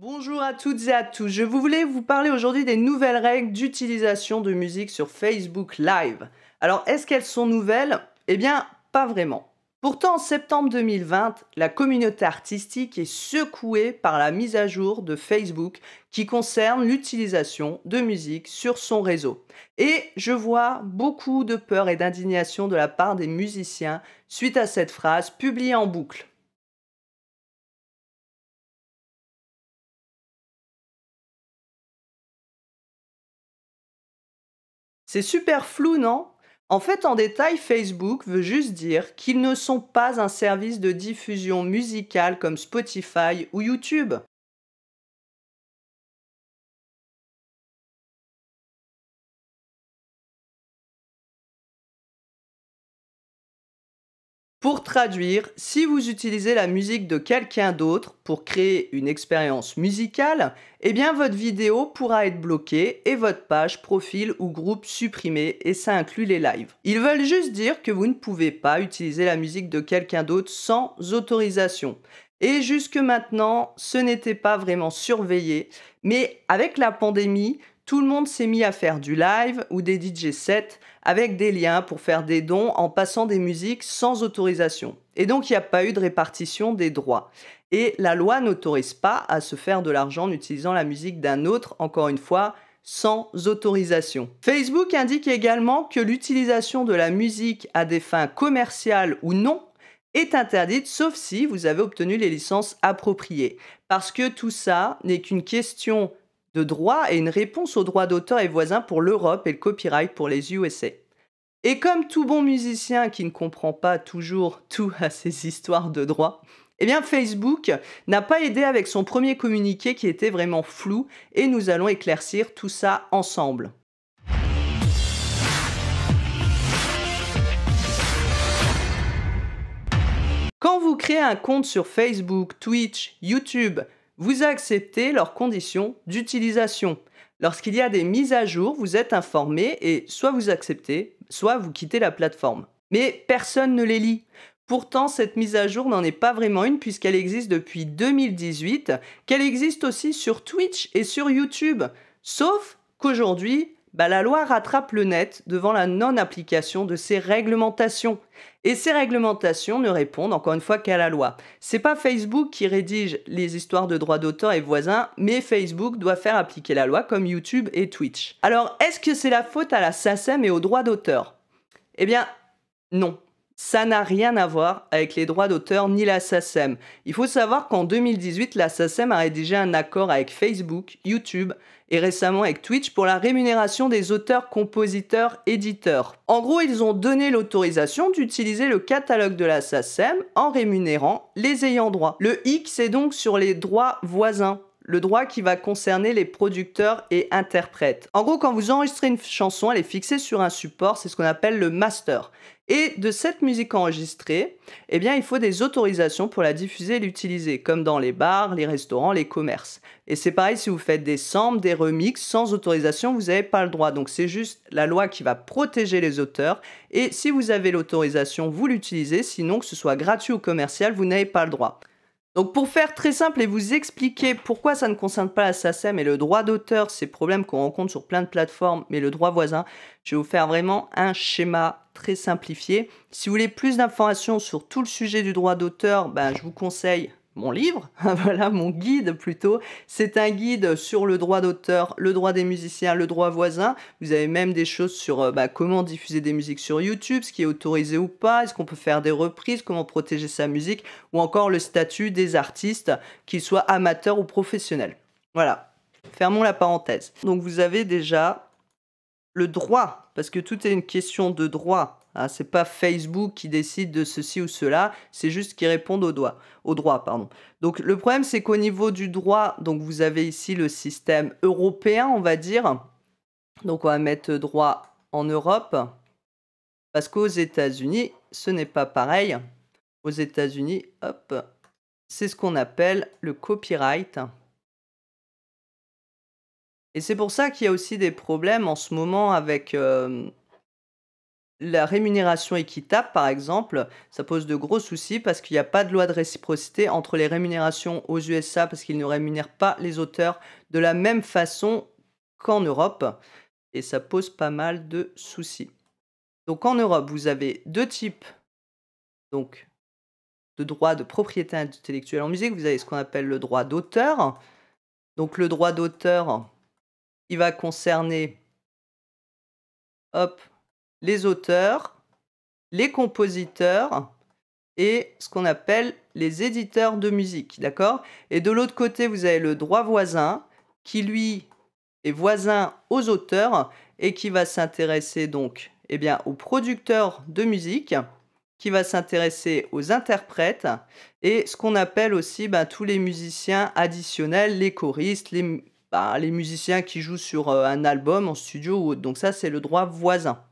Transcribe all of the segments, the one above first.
Bonjour à toutes et à tous, je voulais vous parler aujourd'hui des nouvelles règles d'utilisation de musique sur Facebook Live. Alors, est-ce qu'elles sont nouvelles? Eh bien, pas vraiment. Pourtant, en septembre 2020, la communauté artistique est secouée par la mise à jour de Facebook qui concerne l'utilisation de musique sur son réseau. Et je vois beaucoup de peur et d'indignation de la part des musiciens suite à cette phrase publiée en boucle. C'est super flou, non? En fait, en détail, Facebook veut juste dire qu'ils ne sont pas un service de diffusion musicale comme Spotify ou YouTube. Pour traduire, si vous utilisez la musique de quelqu'un d'autre pour créer une expérience musicale, eh bien votre vidéo pourra être bloquée et votre page, profil ou groupe supprimée, et ça inclut les lives. Ils veulent juste dire que vous ne pouvez pas utiliser la musique de quelqu'un d'autre sans autorisation. Et jusque maintenant, ce n'était pas vraiment surveillé, mais avec la pandémie, tout le monde s'est mis à faire du live ou des DJ sets avec des liens pour faire des dons en passant des musiques sans autorisation. Et donc, il n'y a pas eu de répartition des droits. Et la loi n'autorise pas à se faire de l'argent en utilisant la musique d'un autre, encore une fois, sans autorisation. Facebook indique également que l'utilisation de la musique à des fins commerciales ou non est interdite, sauf si vous avez obtenu les licences appropriées. Parce que tout ça n'est qu'une question de droit et une réponse aux droits d'auteur et voisins pour l'Europe et le copyright pour les USA. Et comme tout bon musicien qui ne comprend pas toujours tout à ces histoires de droit, eh bien Facebook n'a pas aidé avec son premier communiqué qui était vraiment flou et nous allons éclaircir tout ça ensemble. Quand vous créez un compte sur Facebook, Twitch, YouTube, vous acceptez leurs conditions d'utilisation. Lorsqu'il y a des mises à jour, vous êtes informé et soit vous acceptez, soit vous quittez la plateforme. Mais personne ne les lit. Pourtant, cette mise à jour n'en est pas vraiment une puisqu'elle existe depuis 2018, qu'elle existe aussi sur Twitch et sur YouTube. Sauf qu'aujourd'hui, la loi rattrape le net devant la non-application de ces réglementations. Et ces réglementations ne répondent encore une fois qu'à la loi. C'est pas Facebook qui rédige les histoires de droits d'auteur et voisins, mais Facebook doit faire appliquer la loi comme YouTube et Twitch. Alors, est-ce que c'est la faute à la SACEM et aux droits d'auteur? Eh bien, non. Ça n'a rien à voir avec les droits d'auteur ni la SACEM. Il faut savoir qu'en 2018, la SACEM a rédigé un accord avec Facebook, YouTube et récemment avec Twitch pour la rémunération des auteurs, compositeurs, éditeurs. En gros, ils ont donné l'autorisation d'utiliser le catalogue de la SACEM en rémunérant les ayants droit. Le hic, c'est donc sur les droits voisins. Le droit qui va concerner les producteurs et interprètes. En gros, quand vous enregistrez une chanson, elle est fixée sur un support, c'est ce qu'on appelle le master. Et de cette musique enregistrée, eh bien, il faut des autorisations pour la diffuser et l'utiliser, comme dans les bars, les restaurants, les commerces. Et c'est pareil si vous faites des samples, des remixes, sans autorisation, vous n'avez pas le droit. Donc c'est juste la loi qui va protéger les auteurs. Et si vous avez l'autorisation, vous l'utilisez. Sinon, que ce soit gratuit ou commercial, vous n'avez pas le droit. Donc pour faire très simple et vous expliquer pourquoi ça ne concerne pas la SACEM et le droit d'auteur, ces problèmes qu'on rencontre sur plein de plateformes, mais le droit voisin, je vais vous faire vraiment un schéma très simplifié. Si vous voulez plus d'informations sur tout le sujet du droit d'auteur, je vous conseille mon livre, voilà, mon guide plutôt. C'est un guide sur le droit d'auteur, le droit des musiciens, le droit voisin. Vous avez même des choses sur comment diffuser des musiques sur YouTube, ce qui est autorisé ou pas, est-ce qu'on peut faire des reprises, comment protéger sa musique, ou encore le statut des artistes, qu'ils soient amateurs ou professionnels. Voilà, fermons la parenthèse. Donc vous avez déjà le droit, parce que tout est une question de droit. Hein, c'est pas Facebook qui décide de ceci ou cela, c'est juste qu'ils répondent au droit, pardon. Donc le problème, c'est qu'au niveau du droit, donc vous avez ici le système européen, on va dire. Donc on va mettre droit en Europe, parce qu'aux États-Unis, ce n'est pas pareil. Aux États-Unis, hop, c'est ce qu'on appelle le copyright. Et c'est pour ça qu'il y a aussi des problèmes en ce moment avec la rémunération équitable, par exemple, ça pose de gros soucis parce qu'il n'y a pas de loi de réciprocité entre les rémunérations aux USA parce qu'ils ne rémunèrent pas les auteurs de la même façon qu'en Europe et ça pose pas mal de soucis. Donc en Europe, vous avez 2 types donc de droits de propriété intellectuelle en musique. Vous avez ce qu'on appelle le droit d'auteur. Donc le droit d'auteur, il va concerner, hop, les auteurs, les compositeurs et ce qu'on appelle les éditeurs de musique, d'accord? Et de l'autre côté, vous avez le droit voisin qui, lui, est voisin aux auteurs et qui va s'intéresser donc, eh bien, aux producteurs de musique, qui va s'intéresser aux interprètes et ce qu'on appelle aussi, bah, tous les musiciens additionnels, les choristes, les musiciens qui jouent sur, un album en studio ou autre. Donc ça, c'est le droit voisin.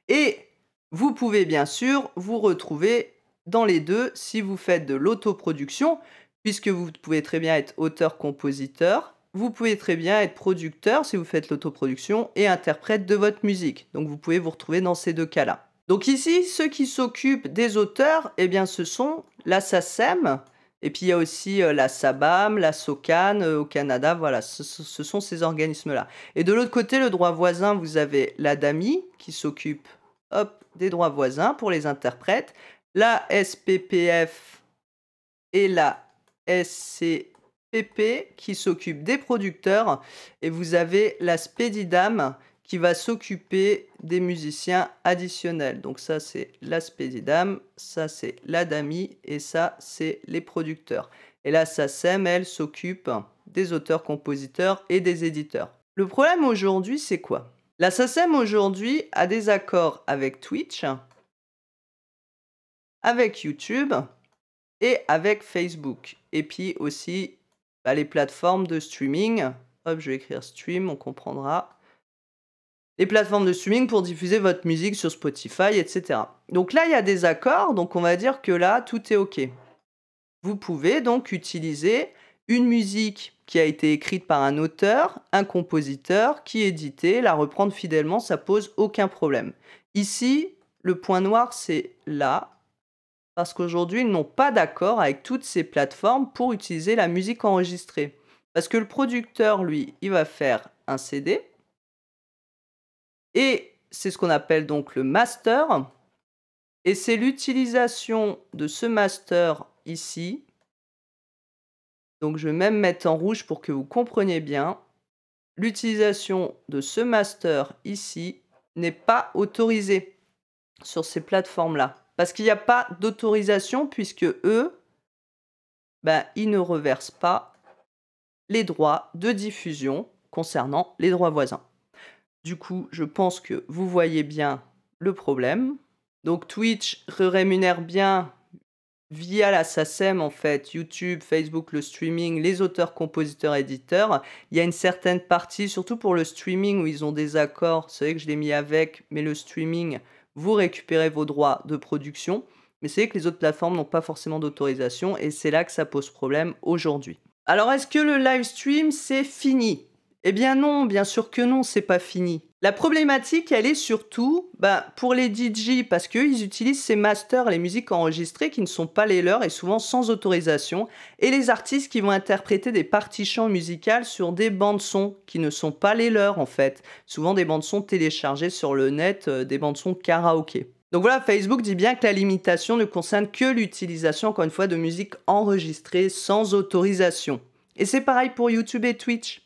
Et vous pouvez bien sûr vous retrouver dans les 2 si vous faites de l'autoproduction, puisque vous pouvez très bien être auteur-compositeur. Vous pouvez très bien être producteur si vous faites l'autoproduction et interprète de votre musique. Donc vous pouvez vous retrouver dans ces 2 cas-là. Donc ici, ceux qui s'occupent des auteurs, eh bien ce sont la SACEM et puis il y a aussi, la SABAM, la SOCAN, au Canada, voilà, ce sont ces organismes-là. Et de l'autre côté, le droit voisin, vous avez l'ADAMI qui s'occupe, hop, des droits voisins pour les interprètes, la SPPF et la SCPP qui s'occupent des producteurs et vous avez la SPEDIDAM qui va s'occuper des musiciens additionnels. Donc ça, c'est la SPEDIDAM, ça, c'est l'ADAMI et ça, c'est les producteurs. Et la SACEM, elle, s'occupe des auteurs, compositeurs et des éditeurs. Le problème aujourd'hui, c'est quoi? La SACEM aujourd'hui a des accords avec Twitch, avec YouTube et avec Facebook. Et puis aussi, bah, les plateformes de streaming. Hop, je vais écrire stream, on comprendra. Les plateformes de streaming pour diffuser votre musique sur Spotify, etc. Donc là, il y a des accords, donc on va dire que là, tout est OK. Vous pouvez donc utiliser une musique qui a été écrite par un auteur, un compositeur, qui est édité, la reprendre fidèlement, ça pose aucun problème. Ici, le point noir, c'est là, parce qu'aujourd'hui, ils n'ont pas d'accord avec toutes ces plateformes pour utiliser la musique enregistrée. Parce que le producteur, lui, il va faire un CD, et c'est ce qu'on appelle donc le master, et c'est l'utilisation de ce master ici. Donc je vais même mettre en rouge pour que vous compreniez bien. L'utilisation de ce master ici n'est pas autorisée sur ces plateformes-là. Parce qu'il n'y a pas d'autorisation puisque eux, ben, ils ne reversent pas les droits de diffusion concernant les droits voisins. Du coup, je pense que vous voyez bien le problème. Donc Twitch rémunère bien via la SACEM, en fait, YouTube, Facebook, le streaming, les auteurs, compositeurs, éditeurs. Il y a une certaine partie, surtout pour le streaming, où ils ont des accords. C'est vrai que je l'ai mis avec, mais le streaming, vous récupérez vos droits de production. Mais c'est vrai que les autres plateformes n'ont pas forcément d'autorisation et c'est là que ça pose problème aujourd'hui. Alors, est-ce que le live stream, c'est fini? Eh bien non, bien sûr que non, c'est pas fini. La problématique, elle est surtout pour les DJ, parce qu'ils utilisent ces masters, les musiques enregistrées qui ne sont pas les leurs et souvent sans autorisation, et les artistes qui vont interpréter des partitions musicales sur des bandes-sons qui ne sont pas les leurs en fait. Souvent des bandes-sons téléchargées sur le net, des bandes-sons karaoké. Donc voilà, Facebook dit bien que la limitation ne concerne que l'utilisation, encore une fois, de musique enregistrée sans autorisation. Et c'est pareil pour YouTube et Twitch.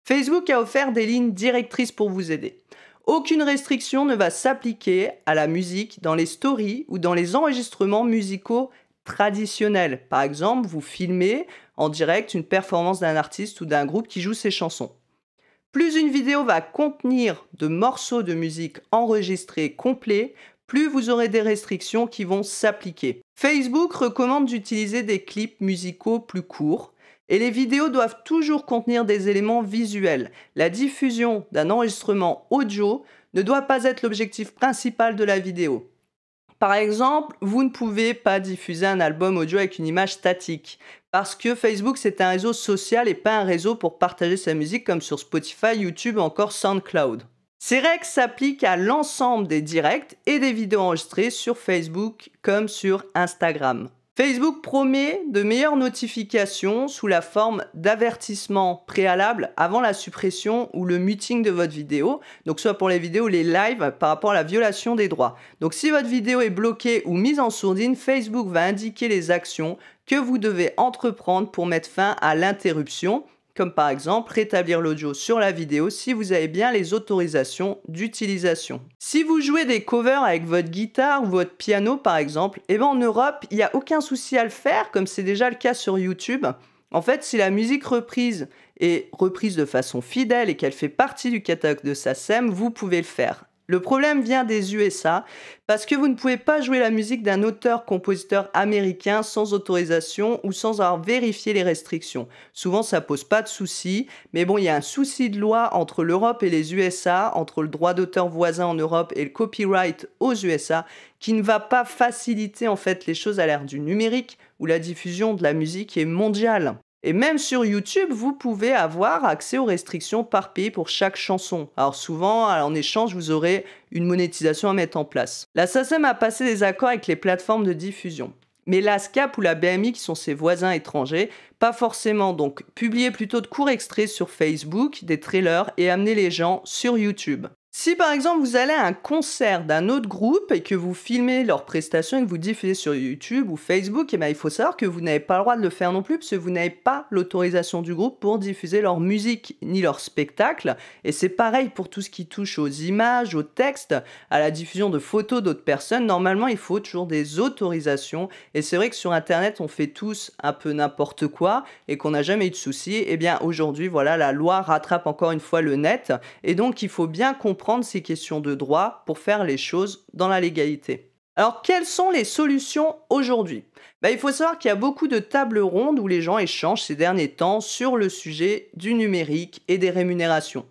Facebook a offert des lignes directrices pour vous aider. Aucune restriction ne va s'appliquer à la musique dans les stories ou dans les enregistrements musicaux traditionnels. Par exemple, vous filmez en direct une performance d'un artiste ou d'un groupe qui joue ses chansons. Plus une vidéo va contenir de morceaux de musique enregistrés complets, plus vous aurez des restrictions qui vont s'appliquer. Facebook recommande d'utiliser des clips musicaux plus courts, et les vidéos doivent toujours contenir des éléments visuels. La diffusion d'un enregistrement audio ne doit pas être l'objectif principal de la vidéo. Par exemple, vous ne pouvez pas diffuser un album audio avec une image statique, parce que Facebook, c'est un réseau social et pas un réseau pour partager sa musique comme sur Spotify, YouTube ou encore SoundCloud. Ces règles s'appliquent à l'ensemble des directs et des vidéos enregistrées sur Facebook comme sur Instagram. Facebook promet de meilleures notifications sous la forme d'avertissements préalables avant la suppression ou le muting de votre vidéo, donc soit pour les vidéos ou les lives par rapport à la violation des droits. Donc si votre vidéo est bloquée ou mise en sourdine, Facebook va indiquer les actions que vous devez entreprendre pour mettre fin à l'interruption, comme par exemple rétablir l'audio sur la vidéo si vous avez bien les autorisations d'utilisation. Si vous jouez des covers avec votre guitare ou votre piano par exemple, en Europe, il n'y a aucun souci à le faire comme c'est déjà le cas sur YouTube. En fait, si la musique reprise est reprise de façon fidèle et qu'elle fait partie du catalogue de SACEM, vous pouvez le faire. Le problème vient des USA parce que vous ne pouvez pas jouer la musique d'un auteur-compositeur américain sans autorisation ou sans avoir vérifié les restrictions. Souvent, ça pose pas de souci, mais bon, il y a un souci de loi entre l'Europe et les USA, entre le droit d'auteur voisin en Europe et le copyright aux USA, qui ne va pas faciliter en fait les choses à l'ère du numérique où la diffusion de la musique est mondiale. Et même sur YouTube, vous pouvez avoir accès aux restrictions par pays pour chaque chanson. Alors souvent, en échange, vous aurez une monétisation à mettre en place. La SACEM a passé des accords avec les plateformes de diffusion. Mais l'ASCAP ou la BMI, qui sont ses voisins étrangers, pas forcément. Donc, publiez plutôt de courts extraits sur Facebook, des trailers, et amenez les gens sur YouTube. Si par exemple vous allez à un concert d'un autre groupe et que vous filmez leurs prestations et que vous diffusez sur YouTube ou Facebook, il faut savoir que vous n'avez pas le droit de le faire non plus parce que vous n'avez pas l'autorisation du groupe pour diffuser leur musique ni leur spectacle. Et c'est pareil pour tout ce qui touche aux images, aux textes, à la diffusion de photos d'autres personnes. Normalement, il faut toujours des autorisations. Et c'est vrai que sur Internet, on fait tous un peu n'importe quoi et qu'on n'a jamais eu de soucis. Aujourd'hui, voilà, la loi rattrape encore une fois le net. Et donc, il faut bien comprendre ces questions de droit pour faire les choses dans la légalité. Alors, quelles sont les solutions aujourd'hui ? Il faut savoir qu'il y a beaucoup de tables rondes où les gens échangent ces derniers temps sur le sujet du numérique et des rémunérations.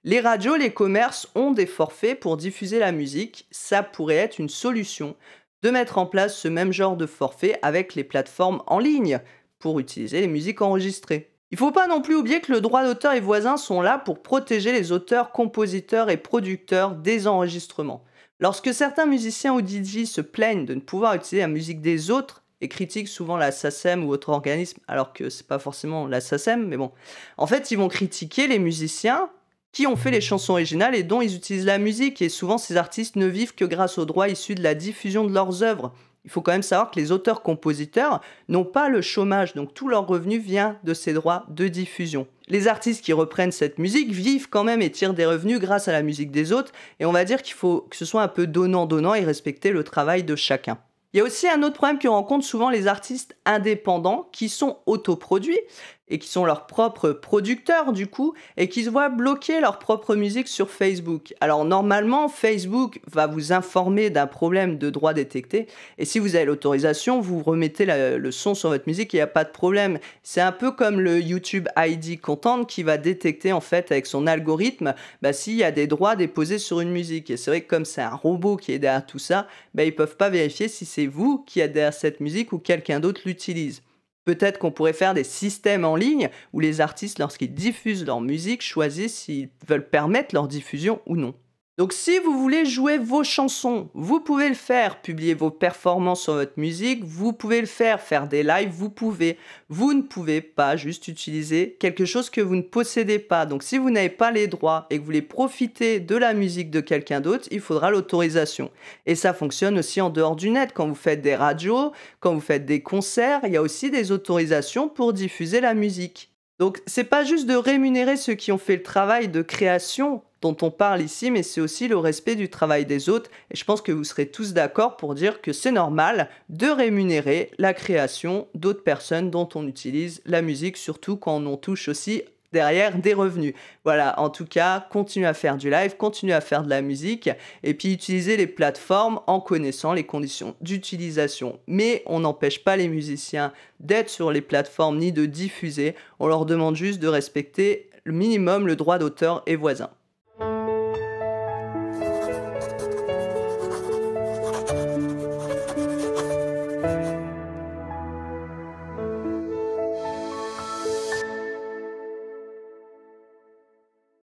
Les radios, les commerces ont des forfaits pour diffuser la musique. Ça pourrait être une solution de mettre en place ce même genre de forfait avec les plateformes en ligne pour utiliser les musiques enregistrées. Il ne faut pas non plus oublier que le droit d'auteur et voisins sont là pour protéger les auteurs, compositeurs et producteurs des enregistrements. Lorsque certains musiciens ou DJ se plaignent de ne pouvoir utiliser la musique des autres et critiquent souvent la SACEM ou autre organisme, alors que c'est pas forcément la SACEM, mais bon, en fait, ils vont critiquer les musiciens qui ont fait les chansons originales et dont ils utilisent la musique. Et souvent, ces artistes ne vivent que grâce aux droits issus de la diffusion de leurs œuvres. Il faut quand même savoir que les auteurs-compositeurs n'ont pas le chômage, donc tout leur revenu vient de ces droits de diffusion. Les artistes qui reprennent cette musique vivent quand même et tirent des revenus grâce à la musique des autres, et on va dire qu'il faut que ce soit un peu donnant-donnant et respecter le travail de chacun. Il y a aussi un autre problème que rencontrent souvent les artistes indépendants qui sont autoproduits et qui sont leurs propres producteurs du coup et qui se voient bloquer leur propre musique sur Facebook. Alors normalement, Facebook va vous informer d'un problème de droit détecté et si vous avez l'autorisation, vous remettez le son sur votre musique et il n'y a pas de problème. C'est un peu comme le YouTube ID Content qui va détecter en fait avec son algorithme s'il y a des droits déposés sur une musique. Et c'est vrai que comme c'est un robot qui est derrière tout ça, ils ne peuvent pas vérifier si c'est vous qui êtes derrière cette musique ou quelqu'un d'autre l'utilise. Peut-être qu'on pourrait faire des systèmes en ligne où les artistes, lorsqu'ils diffusent leur musique, choisissent s'ils veulent permettre leur diffusion ou non. Donc si vous voulez jouer vos chansons, vous pouvez le faire, publier vos performances sur votre musique, vous pouvez le faire des lives, vous pouvez. Vous ne pouvez pas juste utiliser quelque chose que vous ne possédez pas. Donc si vous n'avez pas les droits et que vous voulez profiter de la musique de quelqu'un d'autre, il faudra l'autorisation. Et ça fonctionne aussi en dehors du net. Quand vous faites des radios, quand vous faites des concerts, il y a aussi des autorisations pour diffuser la musique. Donc c'est pas juste de rémunérer ceux qui ont fait le travail de création dont on parle ici, mais c'est aussi le respect du travail des autres. Et je pense que vous serez tous d'accord pour dire que c'est normal de rémunérer la création d'autres personnes dont on utilise la musique, surtout quand on en touche aussi derrière des revenus. Voilà, en tout cas, continuez à faire du live, continuez à faire de la musique et puis utilisez les plateformes en connaissant les conditions d'utilisation. Mais on n'empêche pas les musiciens d'être sur les plateformes ni de diffuser. On leur demande juste de respecter le minimum le droit d'auteur et voisin.